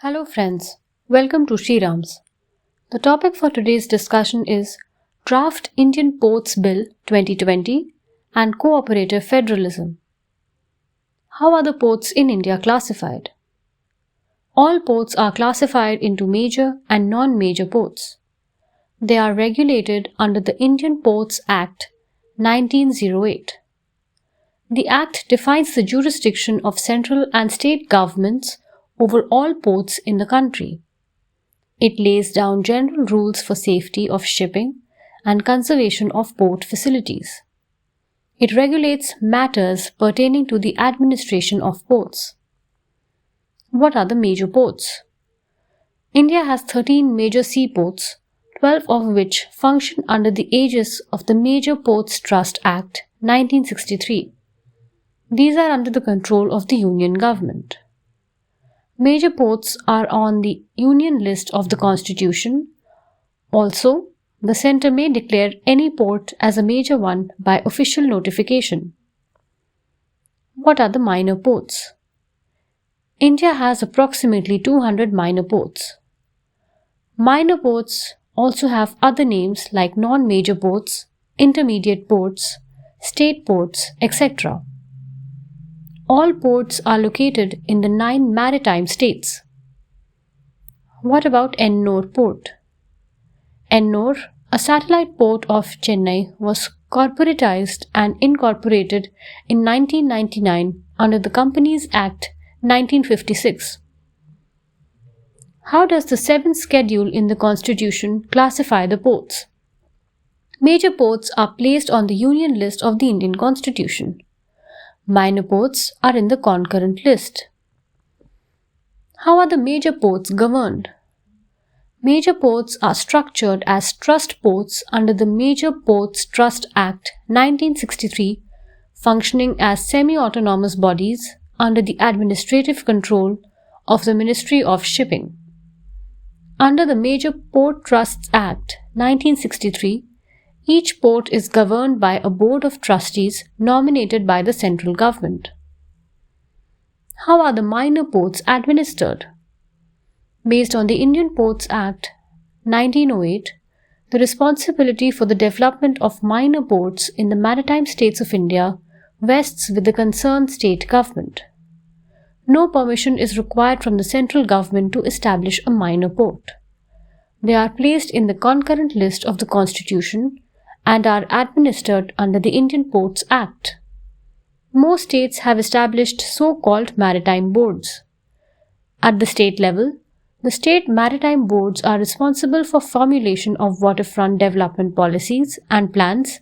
Hello friends, welcome to Shriram's. The topic for today's discussion is Draft Indian Ports Bill 2020 and Cooperative Federalism. How are the ports in India classified? All ports are classified into major and non-major ports. They are regulated under the Indian Ports Act 1908. The Act defines the jurisdiction of central and state governments over all ports in the country. It lays down general rules for safety of shipping and conservation of port facilities. It regulates matters pertaining to the administration of ports. What are the major ports? India has 13 major seaports, 12 of which function under the aegis of the Major Ports Trust Act 1963. These are under the control of the Union Government. Major ports are on the Union list of the Constitution. Also, the Centre may declare any port as a major one by official notification. What are the minor ports? India has approximately 200 minor ports. Minor ports also have other names like non-major ports, intermediate ports, state ports, etc. All ports are located in the 9 maritime states. What about Ennore Port? Ennore, a satellite port of Chennai, was corporatized and incorporated in 1999 under the Companies Act 1956. How does the 7th schedule in the Constitution classify the ports? Major ports are placed on the Union list of the Indian Constitution. Minor ports are in the concurrent list. How are the major ports governed? Major ports are structured as trust ports under the Major Ports Trust Act 1963, functioning as semi-autonomous bodies under the administrative control of the Ministry of Shipping. Under the Major Port Trusts Act 1963, each port is governed by a board of trustees nominated by the central government. How are the minor ports administered? Based on the Indian Ports Act 1908, the responsibility for the development of minor ports in the maritime states of India vests with the concerned state government. No permission is required from the central government to establish a minor port. They are placed in the concurrent list of the Constitution and are administered under the Indian Ports Act. Most states have established so-called maritime boards. At the state level, the state maritime boards are responsible for formulation of waterfront development policies and plans,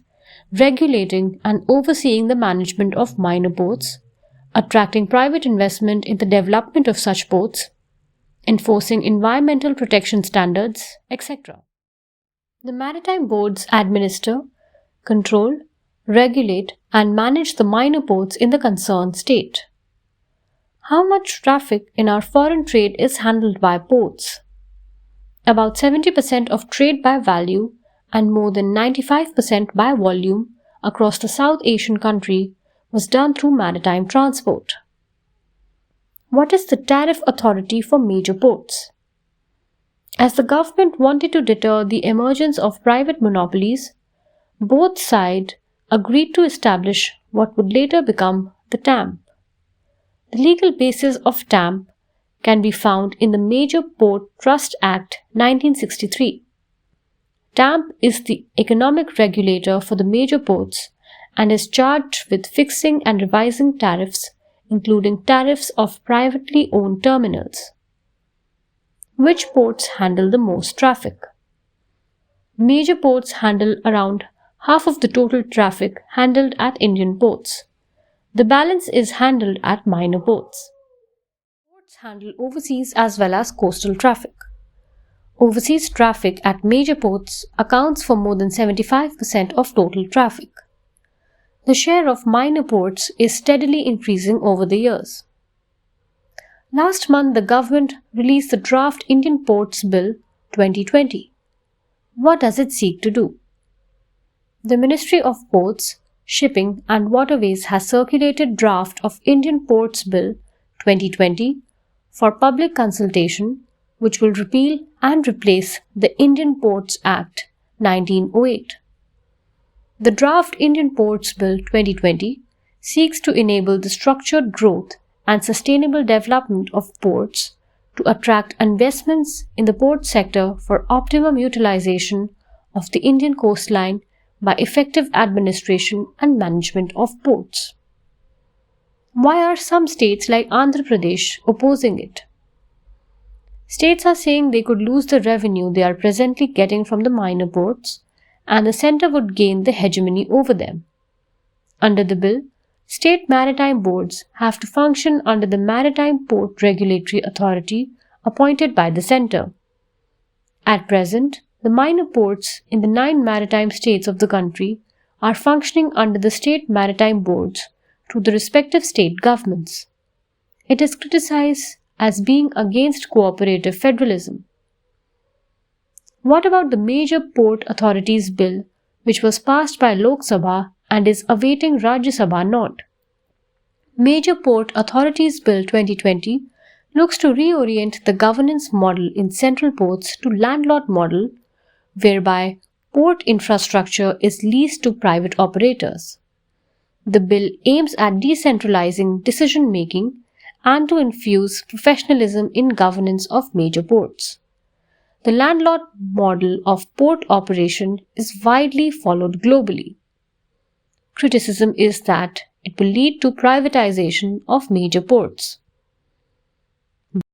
regulating and overseeing the management of minor ports, attracting private investment in the development of such ports, enforcing environmental protection standards, etc. The maritime boards administer, control, regulate, and manage the minor ports in the concerned state. How much traffic in our foreign trade is handled by ports? About 70% of trade by value and more than 95% by volume across the South Asian country was done through maritime transport. What is the tariff authority for major ports? As the government wanted to deter the emergence of private monopolies, both sides agreed to establish what would later become the TAMP. The legal basis of TAMP can be found in the Major Port Trust Act 1963. TAMP is the economic regulator for the major ports and is charged with fixing and revising tariffs, including tariffs of privately owned terminals. Which ports handle the most traffic? Major ports handle around half of the total traffic handled at Indian ports. The balance is handled at minor ports. Ports handle overseas as well as coastal traffic. Overseas traffic at major ports accounts for more than 75% of total traffic. The share of minor ports is steadily increasing over the years. Last month, the government released the Draft Indian Ports Bill 2020. What does it seek to do? The Ministry of Ports, Shipping and Waterways has circulated draft of Indian Ports Bill 2020 for public consultation, which will repeal and replace the Indian Ports Act 1908. The draft Indian Ports Bill 2020 seeks to enable the structured growth and sustainable development of ports to attract investments in the port sector for optimum utilization of the Indian coastline by effective administration and management of ports. Why are some states like Andhra Pradesh opposing it? States are saying they could lose the revenue they are presently getting from the minor ports, and the centre would gain the hegemony over them. Under the bill, state maritime boards have to function under the Maritime Port Regulatory Authority appointed by the centre. At present, the minor ports in the 9 maritime states of the country are functioning under the state maritime boards to the respective state governments. It is criticized as being against cooperative federalism. What about the Major Port Authorities Bill, which was passed by Lok Sabha and is awaiting Rajya Sabha nod? Major Port Authorities Bill 2020 looks to reorient the governance model in central ports to landlord model, whereby port infrastructure is leased to private operators. The bill aims at decentralizing decision-making and to infuse professionalism in governance of major ports. The landlord model of port operation is widely followed globally. Criticism is that it will lead to privatization of major ports.